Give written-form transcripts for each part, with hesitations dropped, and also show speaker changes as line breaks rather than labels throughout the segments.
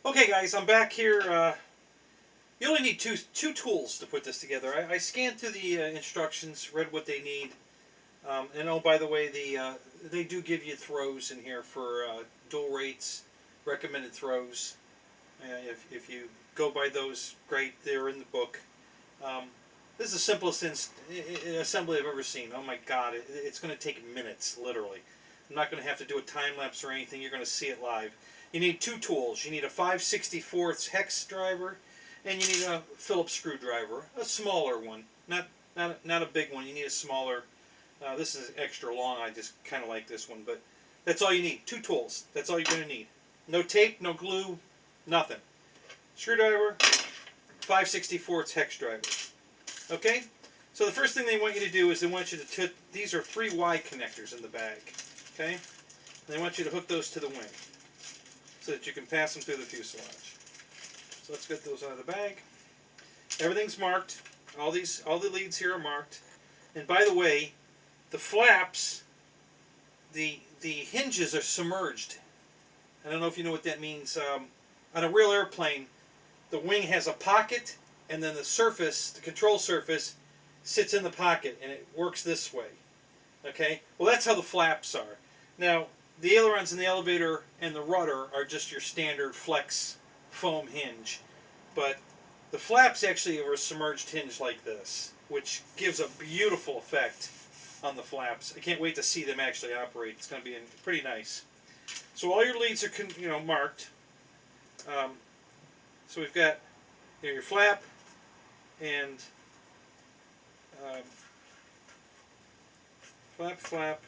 Okay, guys, I'm back here. You only need two tools to put this together. I scanned through the instructions, read what they need, and oh, by the way, they do give you throws in here for dual rates, recommended throws. If you go by those, great. They're in the book. Um, this is the simplest assembly I've ever seen. Oh my God, it's going to take minutes, literally. I'm not going to have to do a time lapse or anything. You're going to see it live. You need two tools. You need a 5/64 hex driver, and you need a Phillips screwdriver, a smaller one, not a big one. You need a smaller. This is extra long. I just kind of like this one, but that's all you need. Two tools. That's all you're going to need. No tape, no glue, nothing. Screwdriver, 5/64 hex driver. Okay? So the first thing they want you to do is they want you to these are 3 Y connectors in the bag. Okay? And they want you to hook those to the wing so that you can pass them through the fuselage. So let's get those out of the bag. Everything's marked. All the leads here are marked. And by the way, the flaps, the hinges are submerged. I don't know if you know what that means. On a real airplane, the wing has a pocket, and then the surface, the control surface, sits in the pocket, and it works this way. Okay? Well, that's how the flaps are. Now, the ailerons in the elevator and the rudder are just your standard flex foam hinge. But the flaps actually are a submerged hinge like this, which gives a beautiful effect on the flaps. I can't wait to see them actually operate. It's going to be pretty nice. So all your leads are marked. So we've got your flap and flap,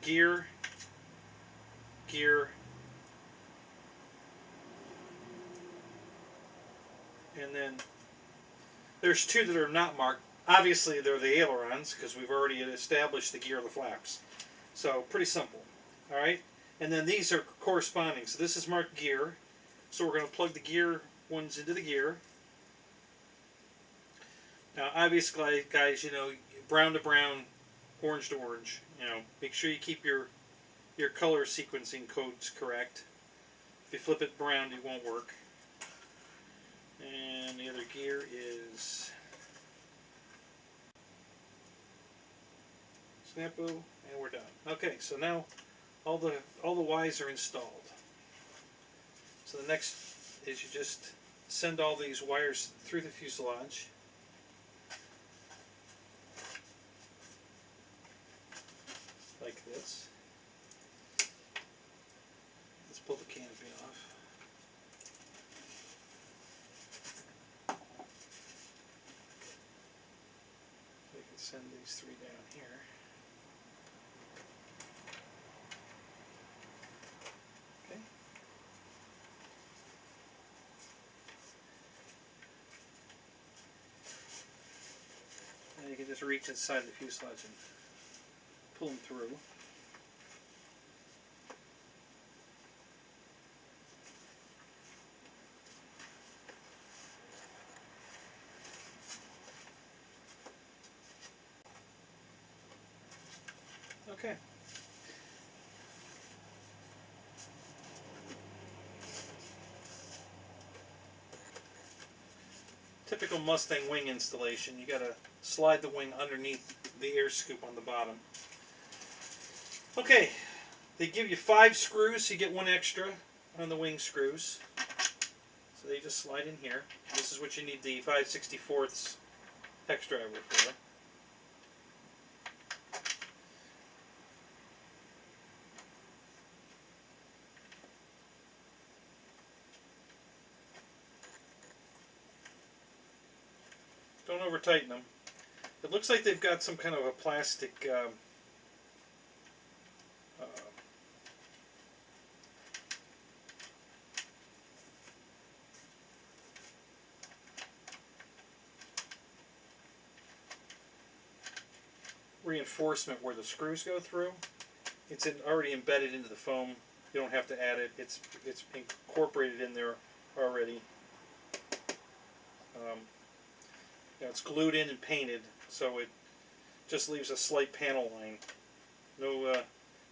gear, and then there's 2 that are not marked. Obviously they're the ailerons because we've already established the gear of the flaps. So pretty simple. Alright? And then these are corresponding. So this is marked gear. So we're going to plug the gear ones into the gear. Now obviously guys, brown to brown, orange to orange. Make sure you keep your color sequencing codes correct. If you flip it brown, it won't work. And the other gear is Snap-o, and we're done. Okay, so now all the Ys are installed. So the next is you just send all these wires through the fuselage. Like this. Let's pull the canopy off. We can send these 3 down here. Okay. And you can just reach inside the fuselage and pull them through. Okay. Typical Mustang wing installation. You got to slide the wing underneath the air scoop on the bottom. Okay, they give you 5 screws, so you get 1 extra on the wing screws. So they just slide in here. This is what you need the 5/64 hex driver for. Don't over tighten them. It looks like they've got some kind of a plastic reinforcement where the screws go through. It's already embedded into the foam. You don't have to add it. It's incorporated in there already. It's glued in and painted, so it just leaves a slight panel line. No,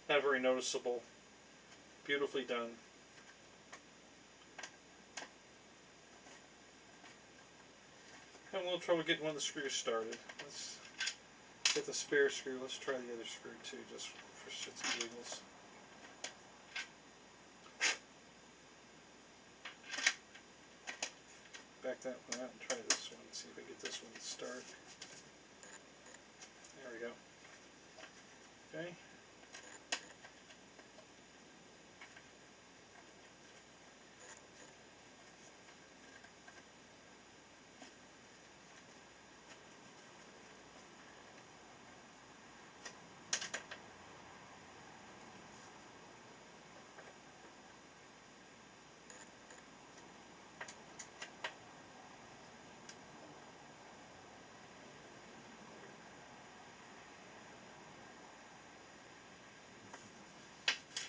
not very noticeable. Beautifully done. a little trouble getting one of the screws started. Let's get the spare screw. Let's try the other screw too, just for shits and giggles. Back that one out and try this one. See if I get this one to start. There we go. Okay.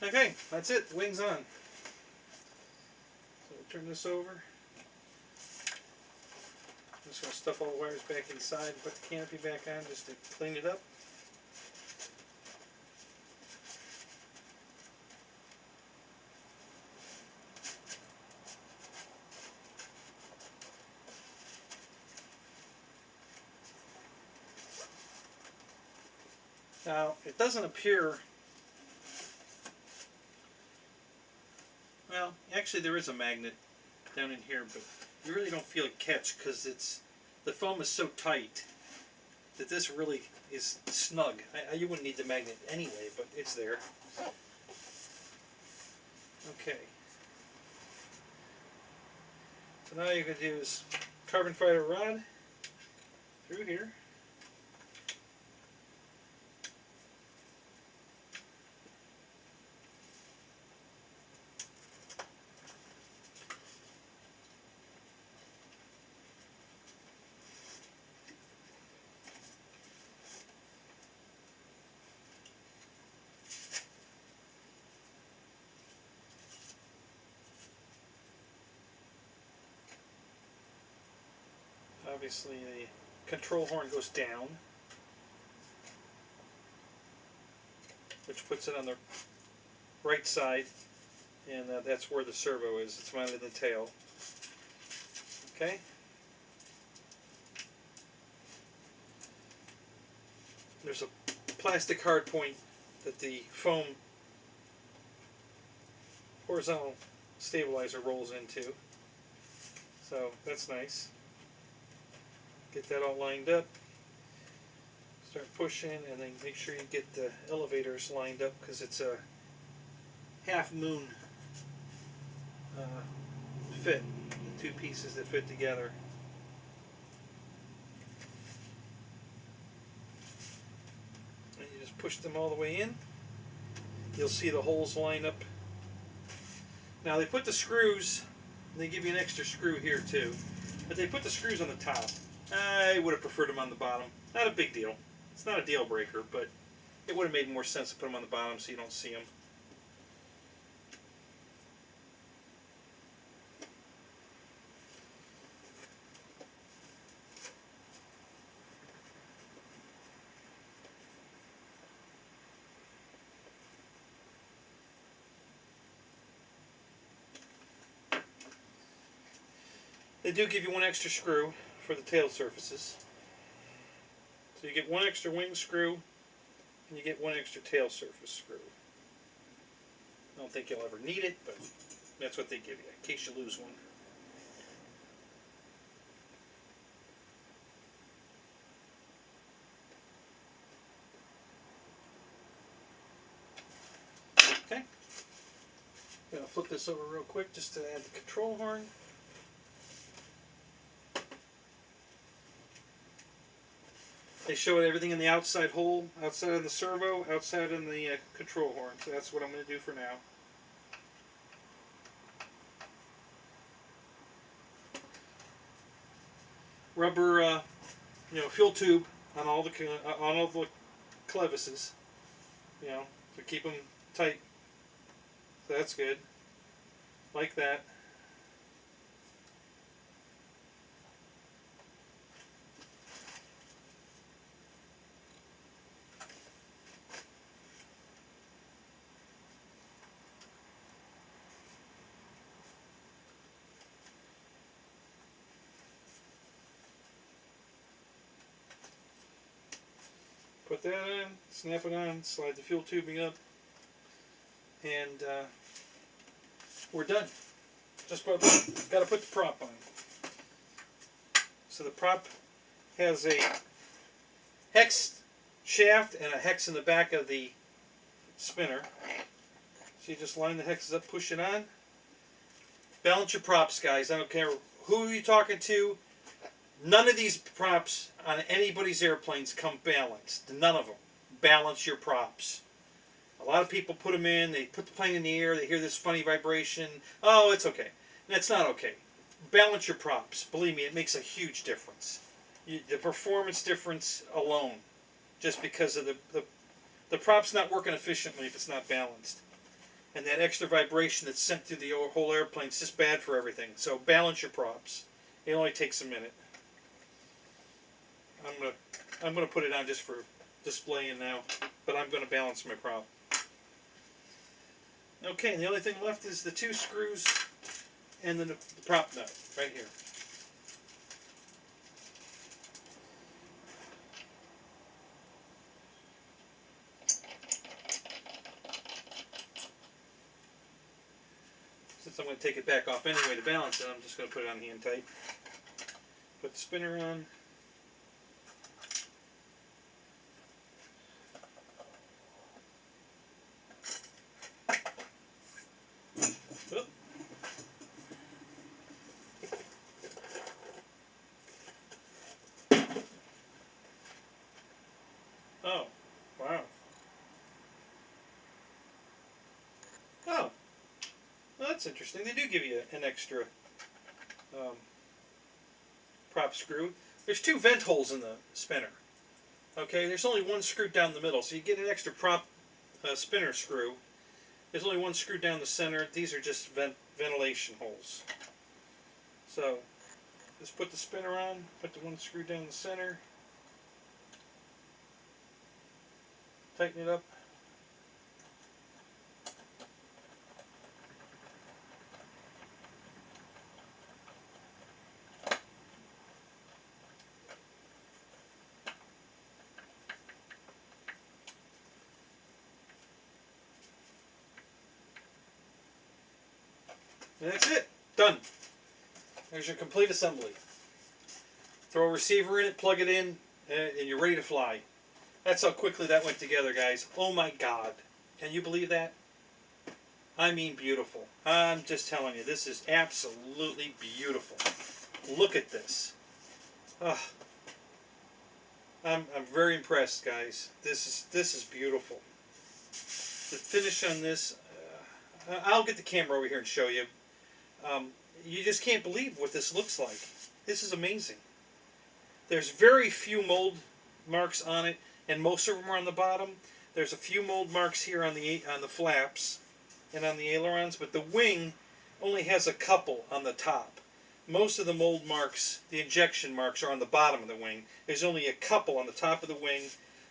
Okay, that's it. Wings on. So we'll turn this over. I'm just going to stuff all the wires back inside and put the canopy back on just to clean it up. Now, it doesn't appear... Well, actually there is a magnet down in here, but you really don't feel it catch because the foam is so tight that this really is snug. You wouldn't need the magnet anyway, but it's there. Okay. So now all you're going to do is carbon fiber rod through here. Obviously the control horn goes down, which puts it on the right side, and that's where the servo is. It's mounted in the tail. Okay. There's a plastic hard point that the foam horizontal stabilizer rolls into. So that's nice. Get that all lined up. Start pushing, and then make sure you get the elevators lined up because it's a half moon fit. The two pieces that fit together. And you just push them all the way in. You'll see the holes line up. Now they put the screws, they give you an extra screw here too, but they put the screws on the top. I would have preferred them on the bottom. Not a big deal. It's not a deal breaker, but it would have made more sense to put them on the bottom so you don't see them. They do give you one extra screw for the tail surfaces. So you get one extra wing screw, and you get one extra tail surface screw. I don't think you'll ever need it, but that's what they give you, in case you lose one. Okay. I'm going to flip this over real quick just to add the control horn. They show everything in the outside hole, outside of the servo, outside in the control horn. So that's what I'm going to do for now. Rubber, fuel tube on all the clevises, to keep them tight. So that's good. Like that. that on, snap it on, slide the fuel tubing up, and we're done. Just got to put the prop on. So the prop has a hex shaft and a hex in the back of the spinner. So you just line the hexes up, push it on. Balance your props, guys. I don't care who you're talking to. None of these props on anybody's airplanes come balanced. None of them. Balance your props. A lot of people put them in, they put the plane in the air, they hear this funny vibration. Oh, it's okay. That's not okay. Balance your props. Believe me, it makes a huge difference. The performance difference alone, just because of the prop's not working efficiently if it's not balanced. And that extra vibration that's sent through the whole airplane is just bad for everything. So balance your props. It only takes a minute. I'm gonna put it on just for displaying now, but I'm gonna balance my prop. Okay, and the only thing left is the 2 screws and then the prop nut right here. Since I'm going to take it back off anyway to balance it, I'm just going to put it on hand tight. Put the spinner on. Oop. Oh, wow. Oh. Well, that's interesting. They do give you an extra prop screw. There's 2 vent holes in the spinner. Okay, there's only 1 screw down the middle, so you get an extra prop spinner screw. There's only 1 screw down the center. These are just ventilation holes. So, just put the spinner on, put the 1 screw down the center, tighten it up. And that's it. Done. There's your complete assembly. Throw a receiver in it, plug it in, and you're ready to fly. That's how quickly that went together, guys. Oh my God. Can you believe that? I mean beautiful. I'm just telling you, this is absolutely beautiful. Look at this. I'm very impressed, guys. This is beautiful. The finish on this, I'll get the camera over here and show you. You just can't believe what this looks like. This is amazing. There's very few mold marks on it, and most of them are on the bottom. There's a few mold marks here on the flaps and on the ailerons, but the wing only has a couple on the top. Most of the mold marks, the injection marks, are on the bottom of the wing. There's only a couple on the top of the wing,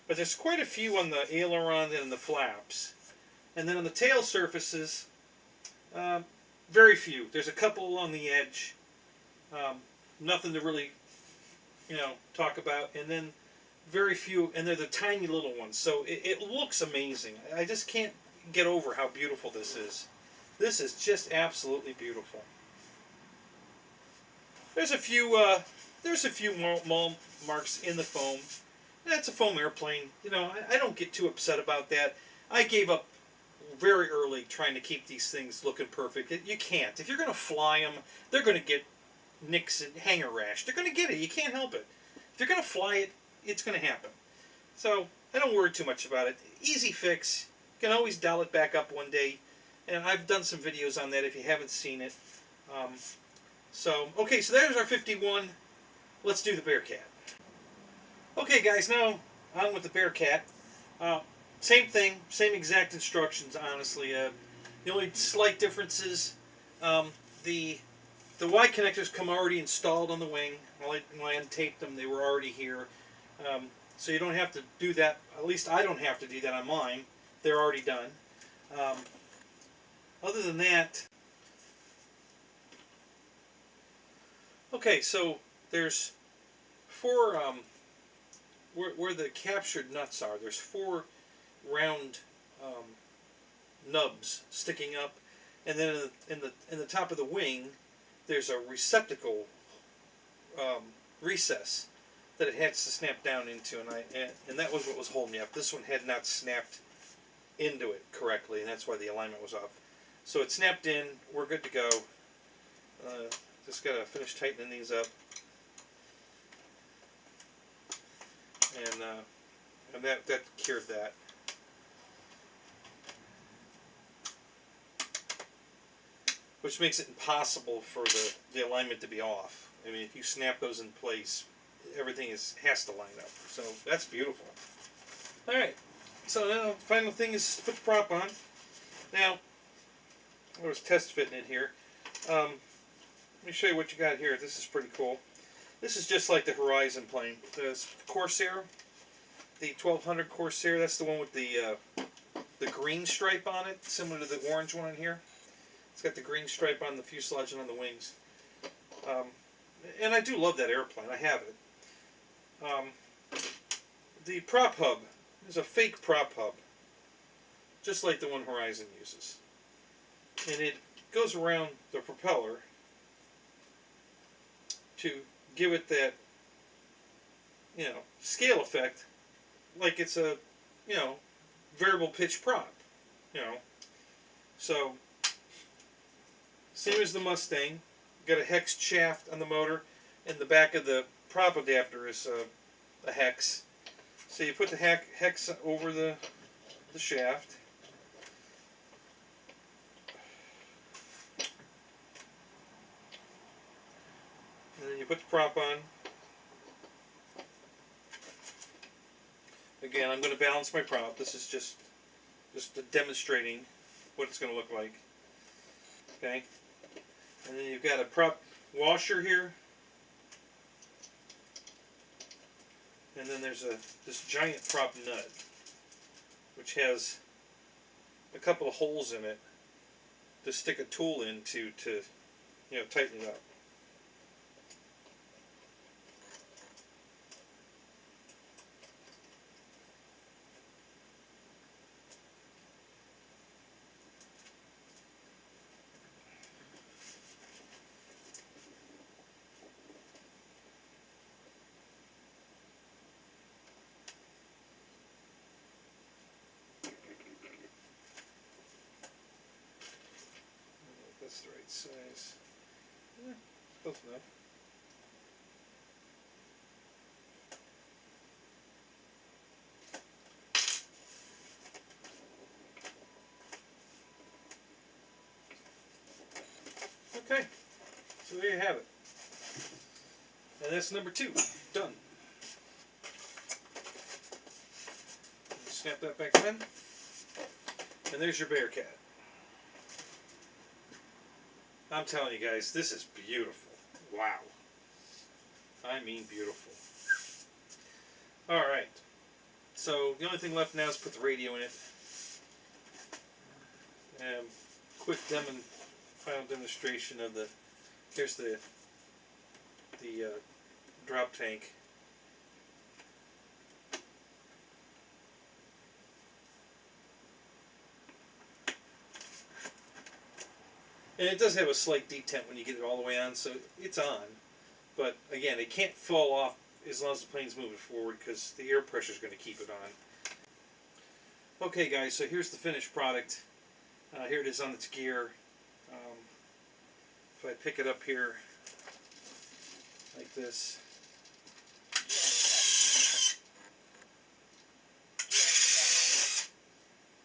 but there's quite a few on the aileron and the flaps. And then on the tail surfaces, very few. There's a couple along the edge. Nothing to really, talk about. And then very few, and they're the tiny little ones. So it looks amazing. I just can't get over how beautiful this is. This is just absolutely beautiful. There's a few mold marks in the foam. That's a foam airplane. I don't get too upset about that. I gave up very early trying to keep these things looking perfect. You can't. If you're going to fly them, they're going to get nicks and hanger rash. They're going to get it. You can't help it. If you're going to fly it, it's going to happen. So I don't worry too much about it. Easy fix. You can always dial it back up one day. And I've done some videos on that if you haven't seen it. Okay, so there's our 51. Let's do the Bearcat. Okay, guys, now on with the Bearcat. Same thing, same exact instructions, honestly. The only slight differences, the Y connectors come already installed on the wing. When I untaped them, they were already here. So you don't have to do that. At least I don't have to do that on mine. They're already done. Other than that, okay, so there's 4 where the captured nuts are, there's 4 round nubs sticking up, and then in the top of the wing, there's a receptacle recess that it has to snap down into, and that was what was holding me up. This one had not snapped into it correctly, and that's why the alignment was off. So it snapped in. We're good to go. Just gotta finish tightening these up, and that cured that. Which makes it impossible for the alignment to be off. I mean, if you snap those in place, everything has to line up. So that's beautiful. All right. So now the final thing is to put the prop on. Now, I was test fitting it here. Let me show you what you got here. This is pretty cool. This is just like the Horizon plane. The Corsair, the 1200 Corsair. That's the one with the green stripe on it, similar to the orange one in here. It's got the green stripe on the fuselage and on the wings. And I do love that airplane. I have it. The prop hub is a fake prop hub, just like the one Horizon uses. And it goes around the propeller to give it that, scale effect, like it's a, variable pitch prop, So, same as the Mustang, got a hexed shaft on the motor, and the back of the prop adapter is a hex. So you put the hex over the shaft. And then you put the prop on. Again, I'm going to balance my prop. This is just demonstrating what it's going to look like. Okay. And then you've got a prop washer here. And then there's this giant prop nut, which has a couple of holes in it to stick a tool into to tighten it up. That's the right size. Yeah, close enough. Okay, so there you have it. And that's number 2. Done. Snap that back in. And there's your Bearcat. I'm telling you guys, this is beautiful. Wow. I mean beautiful. Alright. So the only thing left now is put the radio in it. Quick final demonstration of here's the drop tank. And it does have a slight detent when you get it all the way on, so it's on. But again, it can't fall off as long as the plane's moving forward, because the air pressure is going to keep it on. Okay guys, so here's the finished product. Here it is on its gear. If I pick it up here like this,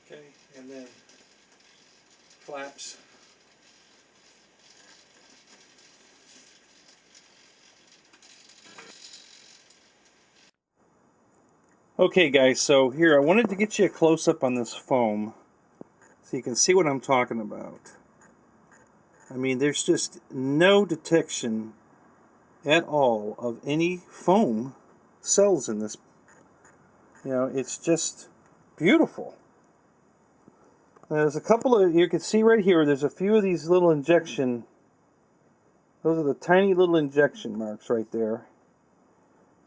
okay, and then flaps. Okay guys, so here I wanted to get you a close-up on this foam so you can see what I'm talking about. I mean, there's just no detection at all of any foam cells in this. It's just beautiful. There's a couple of, you can see right here, there's a few of these little injection, those are the tiny little injection marks right there.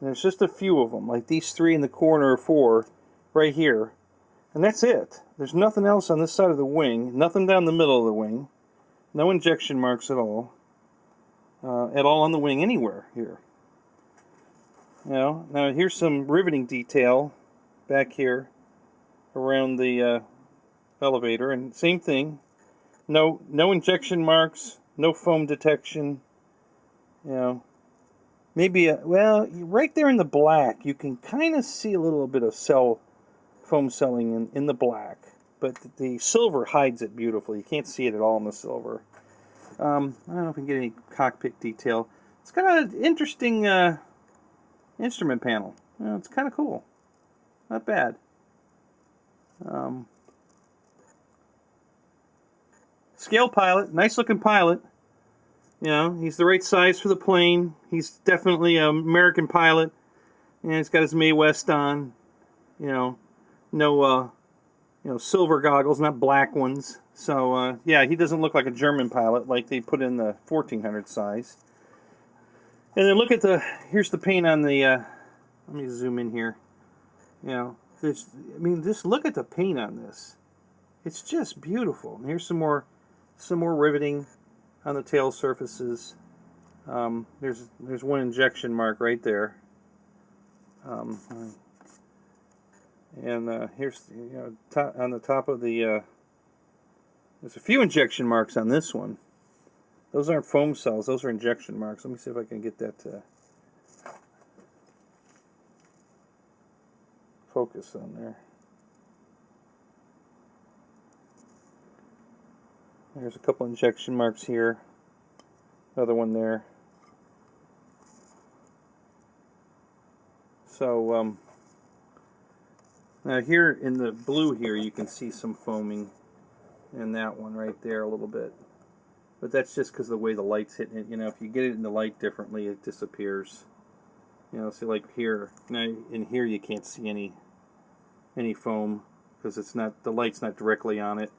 And there's just a few of them, like these 3 in the corner, or 4 right here. And that's it. There's nothing else on this side of the wing, nothing down the middle of the wing, no injection marks at all on the wing anywhere here. You know, now here's some riveting detail back here around the elevator, and same thing. No injection marks, no foam detection. You know, maybe well, right there in the black, you can kind of see a little bit of foam celling in the black, but the silver hides it beautifully. You can't see it at all in the silver. I don't know if we can get any cockpit detail. It's got an interesting instrument panel. You know, it's kind of cool. Not bad. Scale pilot, nice looking pilot. You know, he's the right size for the plane. He's definitely an American pilot. And he's got his Mae West on. You know, no silver goggles, not black ones. So yeah, he doesn't look like a German pilot like they put in the 1400 size. And then look at here's the paint on the. Let me zoom in here. You know, just look at the paint on this. It's just beautiful. And here's some more riveting on the tail surfaces. There's one injection mark right there. And here's on the top of the. There's a few injection marks on this one. Those aren't foam cells. Those are injection marks. Let me see if I can get that to focus on there. There's a couple injection marks here. Another one there. So now here in the blue here, you can see some foaming in that one right there a little bit. But that's just because of the way the light's hitting it. You know, if you get it in the light differently, it disappears. You know, see like here. Now in here you can't see any foam because the light's not directly on it.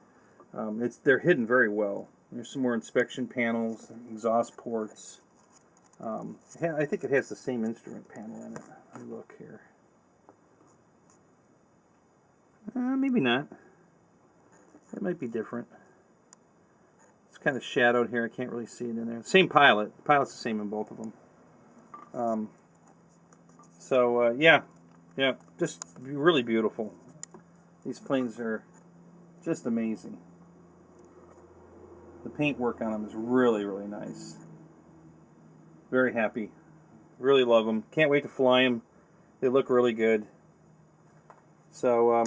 They're hidden very well. There's some more inspection panels, exhaust ports. I think it has the same instrument panel in it. Let me look here. Maybe not. It might be different. It's kind of shadowed here. I can't really see it in there. Same pilot. The pilot's the same in both of them. Yeah, just really beautiful. These planes are just amazing. The paint work on them is really, really nice. Very happy. Really love them. Can't wait to fly them. They look really good. So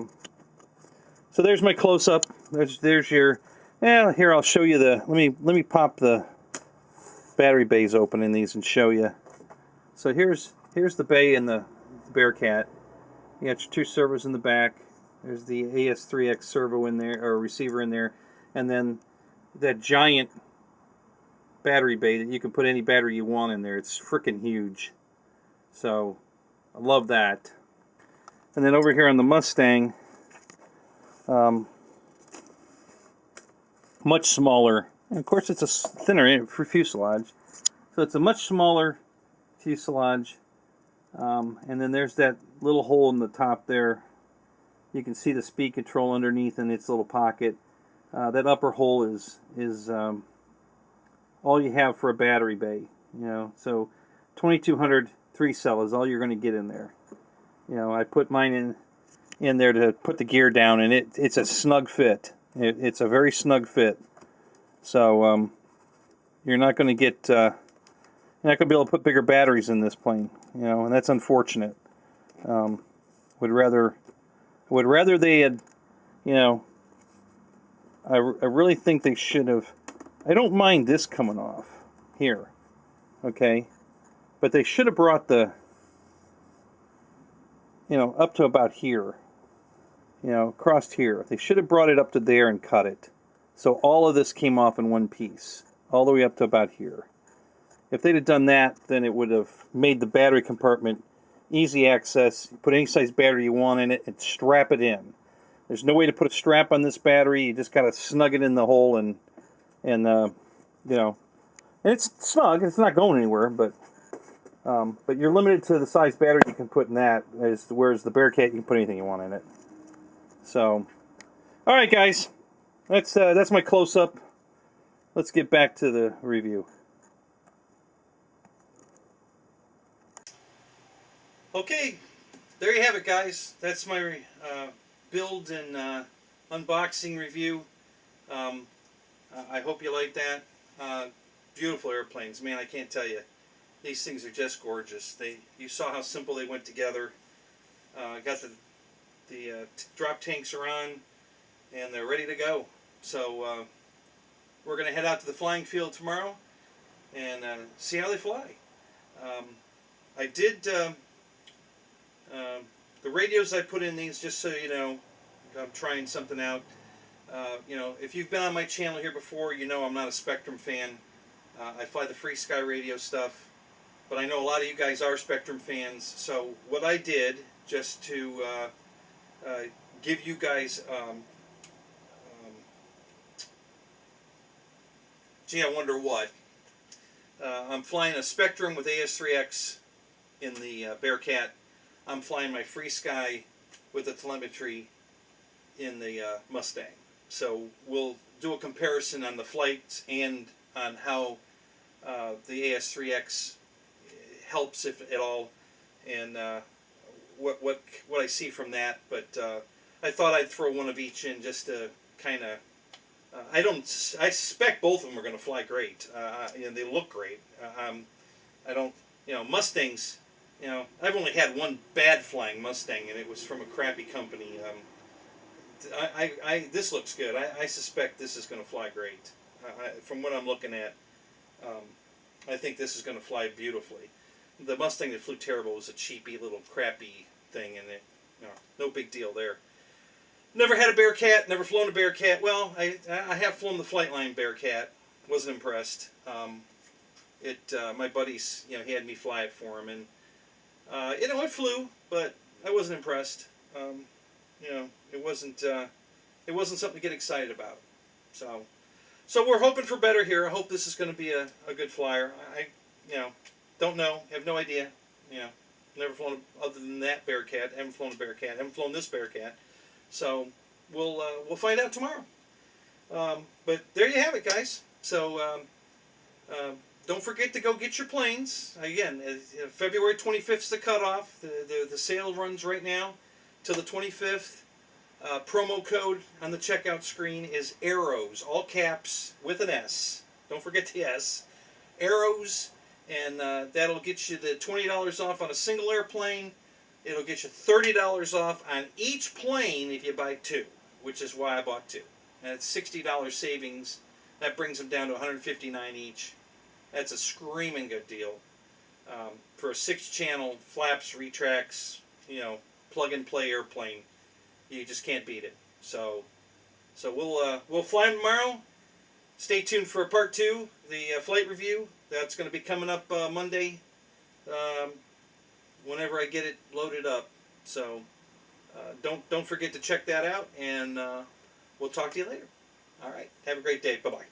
there's my close-up. There's your. Yeah, here I'll show you the. Let me pop the battery bays open in these and show you. So here's the bay in the Bearcat. You got your 2 servos in the back. There's the AS3X servo in there, or receiver in there, and then that giant battery bay that you can put any battery you want in there. It's freaking huge. So I love that. And then over here on the Mustang, much smaller. And of course, it's a thinner fuselage, so it's a much smaller fuselage. And then there's that little hole in the top there. You can see the speed control underneath in its little pocket. That upper hole is all you have for a battery bay. You know, so 2200 3-cell is all you're going to get in there. You know, I put mine in there to put the gear down, and it's a snug fit. It's a very snug fit. So you're not going to get you're not going to be able to put bigger batteries in this plane. You know, and that's unfortunate. Would rather they had, you know. I really think they should have. I don't mind this coming off here, okay, but they should have brought the, you know, up to about here, you know, across here. They should have brought it up to there and cut it, so all of this came off in one piece, all the way up to about here. If they'd have done that, then it would have made the battery compartment easy access. You put any size battery you want in it and strap it in. There's no way to put a strap on this battery. You just gotta snug it in the hole and you know, and it's snug. It's not going anywhere. But But you're limited to the size battery you can put in that, whereas the Bearcat, you can put anything you want in it. So, all right, guys, that's my close-up. Let's get back to the review. Okay, there you have it, guys. That's my build and unboxing review. I hope you like that. Beautiful airplanes, man. I can't tell you. These things are just gorgeous. You saw how simple they went together. Got the drop tanks are on, and they're ready to go. So we're going to head out to the flying field tomorrow and see how they fly. I did the radios I put in these, just so you know, I'm trying something out. You know, if you've been on my channel here before, you know I'm not a Spectrum fan. I fly the Free Sky radio stuff, but I know a lot of you guys are Spectrum fans. So what I did, just to give you guys, gee, I wonder what. I'm flying a Spectrum with AS3X in the Bearcat. I'm flying my Free Sky with the telemetry in the Mustang. So we'll do a comparison on the flights and on how the AS3X helps, if at all, and what I see from that. But I thought I'd throw one of each in just to kind of. I suspect both of them are going to fly great. You know, they look great. I don't. You know, Mustangs. You know, I've only had one bad flying Mustang, and it was from a crappy company. This looks good. I suspect this is going to fly great. From what I'm looking at, I think this is going to fly beautifully. The Mustang that flew terrible was a cheapy little crappy thing, and no big deal there. Never had a Bearcat. Never flown a Bearcat. Well, I have flown the Flightline Bearcat. Wasn't impressed. My buddies, you know, he had me fly it for him, and you know, it flew, but I wasn't impressed. You know, it wasn't something to get excited about. So we're hoping for better here. I hope this is going to be a good flyer. You know, don't know, have no idea. You know, never flown other than that Bearcat. Haven't flown a Bearcat. Haven't flown this Bearcat. So we'll find out tomorrow. But there you have it, guys. So don't forget to go get your planes. Again, February 25th is the cutoff. The sale runs right now till the 25th. Promo code on the checkout screen is ARROWS, all caps with an S. Don't forget the S. ARROWS, and that'll get you the $20 off on a single airplane. It'll get you $30 off on each plane if you buy two, which is why I bought two. And it's $60 savings. That brings them down to $159 each. That's a screaming good deal for a 6-channel flaps, retracts, you know, plug-and-play airplane. You just can't beat it. So we'll fly them tomorrow. Stay tuned for part 2, the flight review. That's going to be coming up Monday, whenever I get it loaded up. So don't forget to check that out, and we'll talk to you later. All right. Have a great day. Bye-bye.